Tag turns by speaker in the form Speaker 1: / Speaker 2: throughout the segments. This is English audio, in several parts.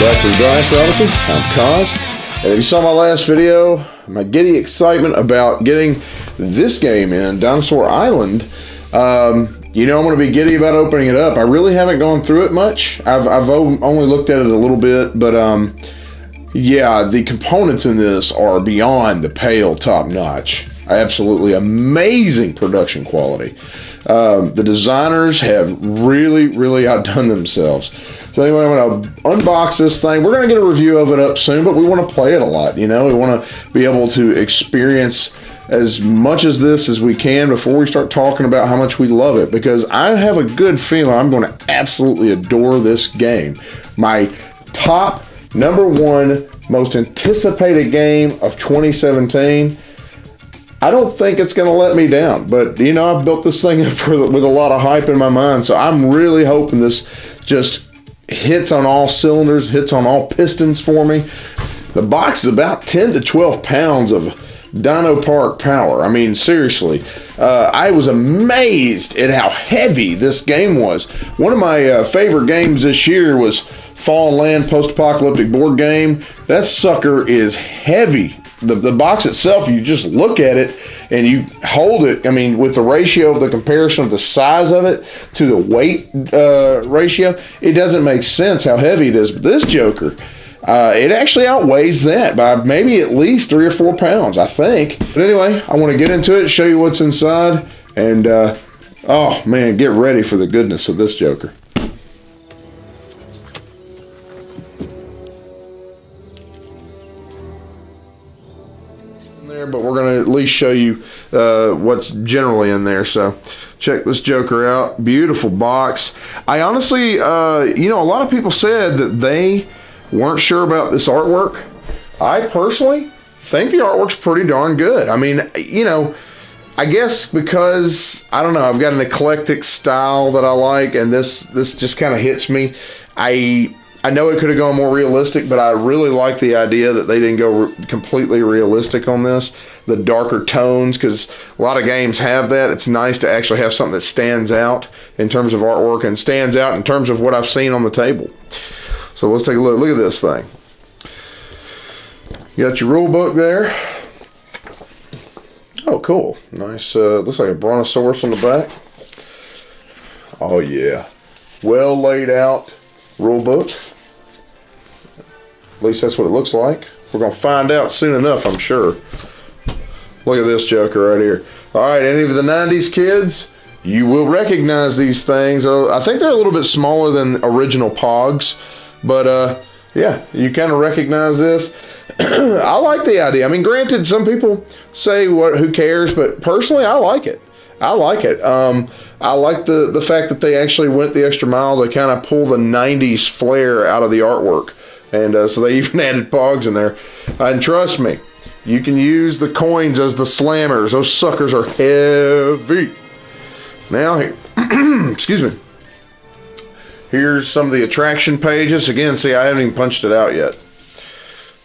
Speaker 1: back to the Dinosaur Odyssey. I'm Kaz, and if you saw my last video, my giddy excitement about getting this game in, Dinosaur Island, you know I'm going to be giddy about opening it up. I really haven't gone through it much. I've only looked at it a little bit, but yeah, the components in this are beyond the pale top notch. Absolutely amazing production quality. The designers have really outdone themselves. So anyway, I'm going to unbox this thing. We're going to get a review of it up soon, but we want to play it a lot. You know, we want to be able to experience as much of this as we can before we start talking about how much we love it, because I have a good feeling I'm going to absolutely adore this game. My top #1 most anticipated game of 2017. I don't think it's going to let me down, but you know, I've built this thing up with a lot of hype in my mind, so I'm really hoping this just hits on all cylinders, hits on all pistons for me. The box is about 10 to 12 pounds of Dino Park power. I mean, seriously, I was amazed at how heavy this game was. One of my favorite games this year was Fallen Land post-apocalyptic board game. That sucker is heavy. The box itself, you just look at it and you hold it. I mean, with the ratio of the comparison of the size of it to the weight ratio, it doesn't make sense how heavy it is. But this joker, it actually outweighs that by maybe at least 3 or 4 pounds, I think. But anyway, I want to get into it, show you what's inside, and oh man, get ready for the goodness of this joker. There, but we're going to at least show you what's generally in there. So check this joker out. Beautiful box. I honestly, you know, a lot of people said that they weren't sure about this artwork. I personally think the artwork's pretty darn good. I mean, you know, I guess because, I don't know, I've got an eclectic style that I like, and this just kind of hits me. I know it could have gone more realistic, but I really like the idea that they didn't go completely realistic on this. The darker tones, because a lot of games have that. It's nice to actually have something that stands out in terms of artwork and stands out in terms of what I've seen on the table. So let's take a look. Look at this thing. You got your rule book there. Oh, cool. Nice. Looks like a brontosaurus on the back. Oh, yeah. Well laid out rule book. At least that's what it looks like. We're going to find out soon enough, I'm sure. Look at this joker right here. All right, any of the 90s kids, you will recognize these things. I think they're a little bit smaller than original Pogs, but yeah, you kind of recognize this. I like the idea. I mean, granted, some people say, who cares? But personally, I like it. I like it. I like the fact that they actually went the extra mile to kind of pull the 90s flair out of the artwork. And so they even added Pogs in there. And trust me, you can use the coins as the slammers. Those suckers are heavy. Now, excuse me. Here's some of the attraction pages. Again, see, I haven't even punched it out yet.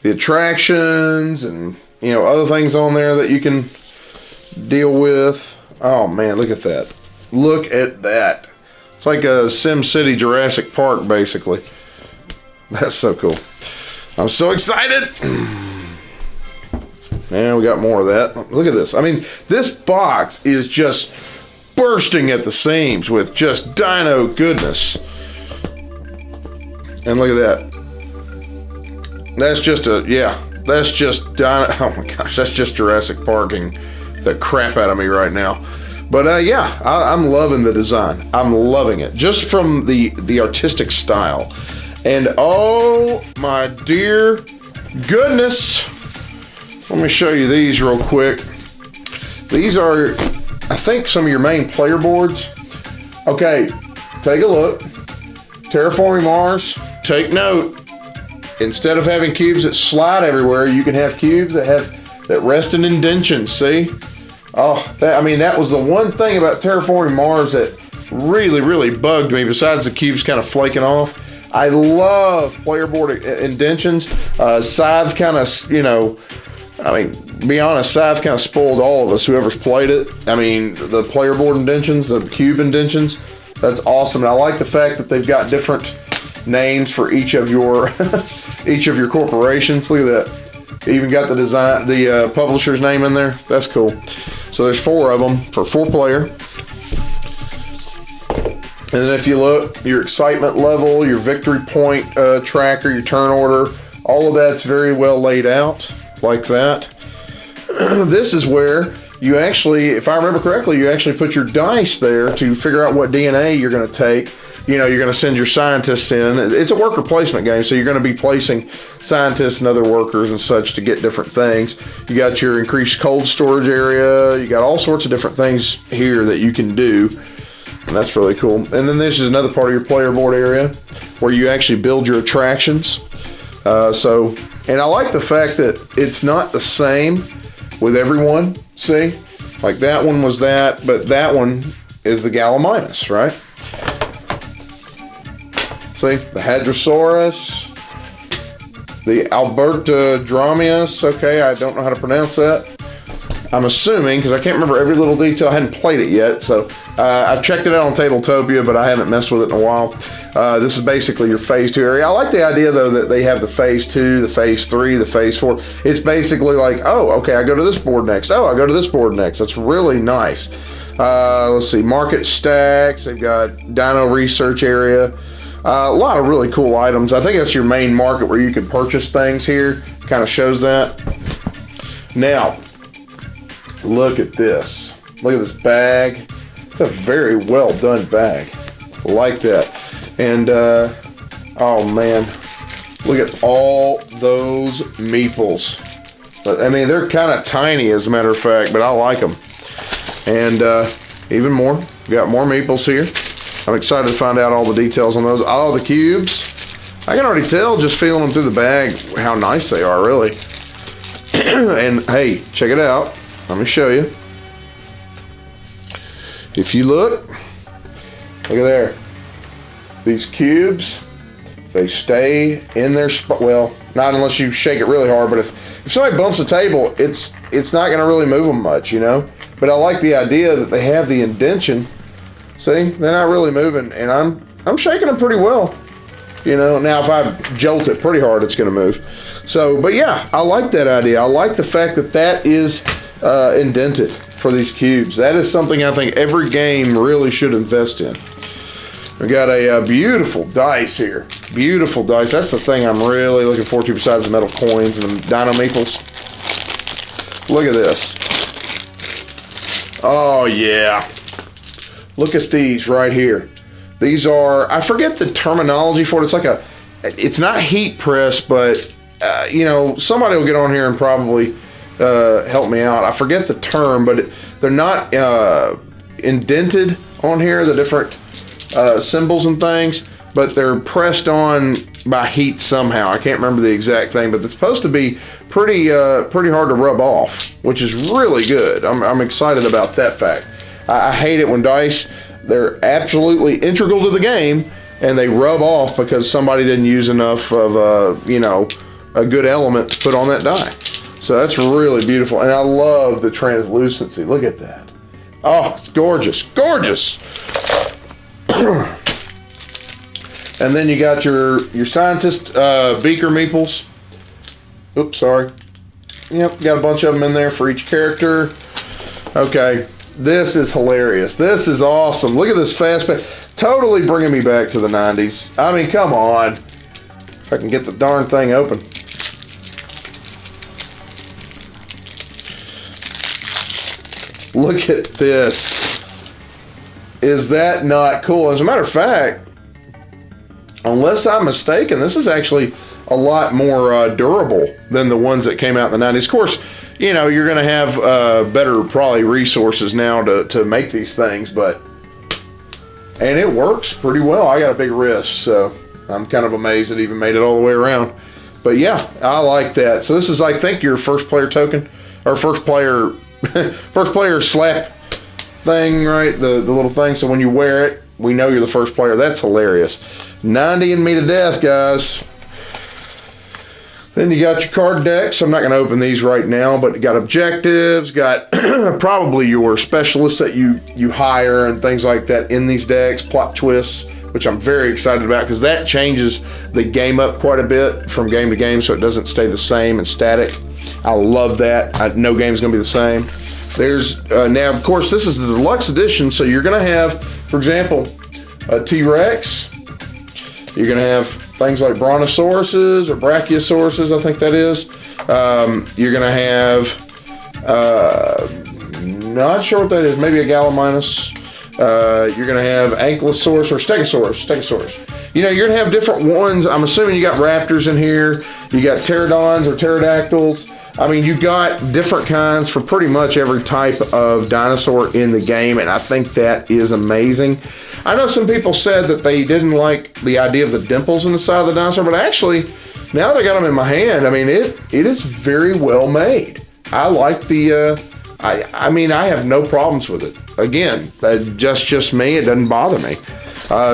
Speaker 1: The attractions and, you know, other things on there that you can deal with. Oh, man, look at that. Look at that. It's like a SimCity Jurassic Park, basically. That's so cool. I'm so excited. And we got more of that. Look at this. I mean, this box is just bursting at the seams with just dino goodness. And look at that. That's just that's just dino. Oh my gosh, that's just Jurassic Parking the crap out of me right now. But yeah, I'm loving the design. I'm loving it. Just from the artistic style. And oh my dear goodness, let me show you these real quick. These are, I think, some of your main player boards. Okay, take a look. Terraforming Mars, take note. Instead of having cubes that slide everywhere, you can have cubes that rest in indentions, see? Oh, I mean, that was the one thing about Terraforming Mars that really bugged me, besides the cubes kind of flaking off. I love player board indentions. Scythe kind of, you know, I mean, be honest, Scythe kind of spoiled all of us, whoever's played it. I mean, the player board indentions, the cube indentions, that's awesome. And I like the fact that they've got different names for each of your each of your corporations. Look at that. They even got the design, the publisher's name in there. That's cool. So there's 4 of them for 4-player. And then if you look, your excitement level, your victory point tracker, your turn order, all of that's very well laid out like that. This is where you actually, if I remember correctly, you actually put your dice there to figure out what DNA you're going to take. You know, you're going to send your scientists in. It's a worker placement game, so you're going to be placing scientists and other workers and such to get different things. You got your increased cold storage area. You got all sorts of different things here that you can do, and that's really cool. And then this is another part of your player board area where you actually build your attractions. And I like the fact that it's not the same with everyone. See, like that one was that, but that one is the Gallimimus, right? See, the Hadrosaurus, the Albertodromius. Okay, I don't know how to pronounce that. I'm assuming, because I can't remember every little detail. I hadn't played it yet, so I've checked it out on Tabletopia, but I haven't messed with it in a while. This is basically your Phase 2 area. I like the idea, though, that they have the Phase 2, the Phase 3, the Phase 4. It's basically like, oh, okay, I go to this board next. Oh, I go to this board next. That's really nice. Let's see, market stacks. They've got Dino research area. A lot of really cool items. I think that's your main market where you can purchase things here. Kind of shows that. Now, look at this. Look at this bag. It's a very well done bag. Like that. And, oh man, look at all those meeples. I mean, they're kind of tiny as a matter of fact, but I like them. And even more, we got more meeples here. I'm excited to find out all the details on those. Oh, the cubes. I can already tell just feeling them through the bag how nice they are, really. And hey, check it out. Let me show you. If you look at there. These cubes, they stay in their spot. Well, not unless you shake it really hard, but if somebody bumps the table, it's not going to really move them much, you know. But I like the idea that they have the indentation. See, they're not really moving, and I'm shaking them pretty well, you know. Now, if I jolt it pretty hard, it's going to move. So, but yeah, I like that idea. I like the fact that that is indented for these cubes. That is something I think every game really should invest in. We got a beautiful dice here. Beautiful dice. That's the thing I'm really looking forward to besides the metal coins and the Dino Meeples. Look at this. Oh, yeah. Look at these right here. These are, I forget the terminology for it. It's not heat press, but, you know, somebody will get on here and probably help me out. I forget the term, but they're not indented on here, the different symbols and things, but they're pressed on by heat somehow. I can't remember the exact thing, but it's supposed to be pretty hard to rub off, which is really good. I'm excited about that fact. I hate it when dice, they're absolutely integral to the game and they rub off because somebody didn't use enough of you know, a good element to put on that die. So that's really beautiful, and I love the translucency. Look at that. Oh, it's gorgeous, gorgeous. And then you got your scientist beaker meeples. Oops, sorry. Yep, got a bunch of them in there for each character. Okay, this is hilarious. This is awesome. Look at this fast pace. Totally bringing me back to the 90s. I mean, come on. If I can get the darn thing open. Look at this. Is that not cool? As a matter of fact, unless I'm mistaken, this is actually a lot more durable than the ones that came out in the 90s. Of course, you know, you're going to have better probably resources now to make these things, and it works pretty well. I got a big wrist, so I'm kind of amazed it even made it all the way around. But yeah, I like that. So this is, I think, your first player token, or first player slap thing, right? The little thing. So when you wear it, we know you're the first player. That's hilarious. 90ing me to death, guys. Then you got your card decks. I'm not going to open these right now, but you got objectives, got probably your specialists that you hire and things like that in these decks, plot twists, which I'm very excited about because that changes the game up quite a bit from game to game, so it doesn't stay the same and static. I love that. No game's gonna be the same. There's now, of course, this is the deluxe edition, so you're gonna have, for example, a T-Rex. You're gonna have things like brontosauruses or brachiosauruses, I think that is. You're gonna have, not sure what that is, maybe a Gallimimus. You're gonna have Ankylosaurus or Stegosaurus. You know, you're gonna have different ones. I'm assuming you got raptors in here. You got pterodons or pterodactyls. I mean, you got different kinds for pretty much every type of dinosaur in the game, and I think that is amazing. I know some people said that they didn't like the idea of the dimples in the side of the dinosaur, but actually, now that I got them in my hand, I mean, it is very well made. I like the, I mean, I have no problems with it. Again, just me, it doesn't bother me.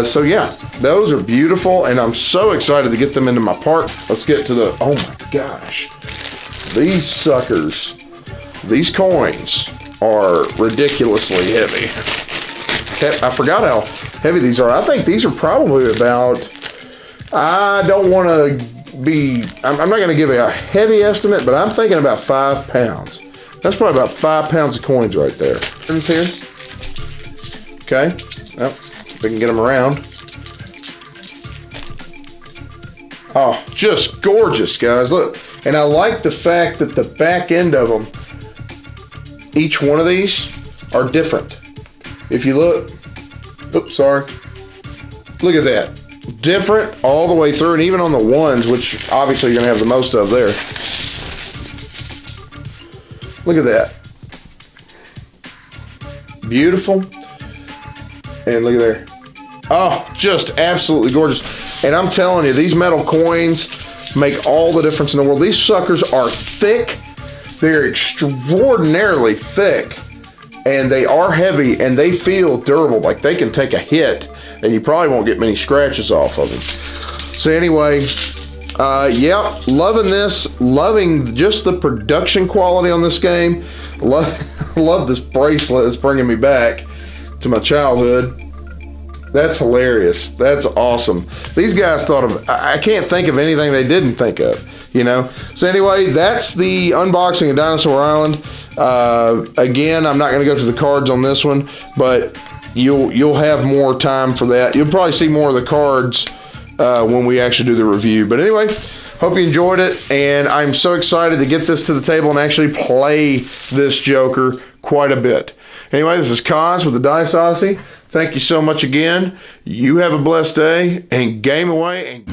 Speaker 1: So yeah, those are beautiful, and I'm so excited to get them into my park. Let's get to the, oh my gosh. These suckers, these coins are ridiculously heavy. I forgot how heavy these are. I think these are probably about, I don't want to be, I'm not going to give a heavy estimate, but I'm thinking about 5 pounds. That's probably about 5 pounds of coins right there. Here. Okay. Well, if we can get them around. Oh, just gorgeous, guys. Look. And I like the fact that the back end of them, each one of these are different. If you look, oops, sorry. Look at that. Different all the way through, and even on the ones, which obviously you're gonna have the most of there. Look at that. Beautiful. And look at there. Oh, just absolutely gorgeous. And I'm telling you, these metal coins make all the difference in the world. These suckers are thick. They're extraordinarily thick, and they are heavy, and they feel durable. Like they can take a hit, and you probably won't get many scratches off of them. So anyway, yeah, loving this. Loving just the production quality on this game. Love this bracelet. It's bringing me back to my childhood. That's hilarious. That's awesome. These guys thought of, I can't think of anything they didn't think of, you know? So anyway, that's the unboxing of Dinosaur Island. Again, I'm not gonna go through the cards on this one, but you'll have more time for that. You'll probably see more of the cards when we actually do the review. But anyway, hope you enjoyed it, and I'm so excited to get this to the table and actually play this Joker quite a bit. Anyway, this is Kaz with the Dice Odyssey. Thank you so much again. You have a blessed day, and game away. And